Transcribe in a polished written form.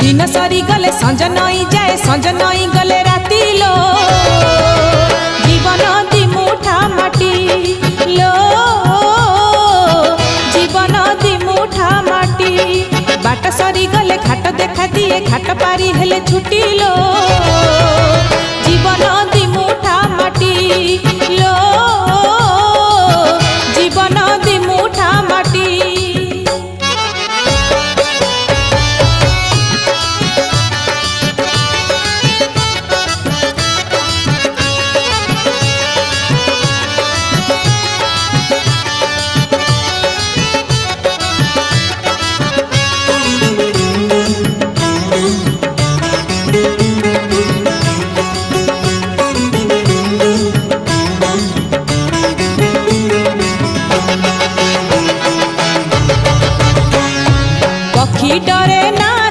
दिन सरी गले संज नई जाए संज नई गले राती लो जीवन दी मुठा माटी लो जीवन दी मुठा माटी बाट सरी गले घाट देखा दिए घाट पारी हेले छुटी लो जीवन दी मुठा माटी लो।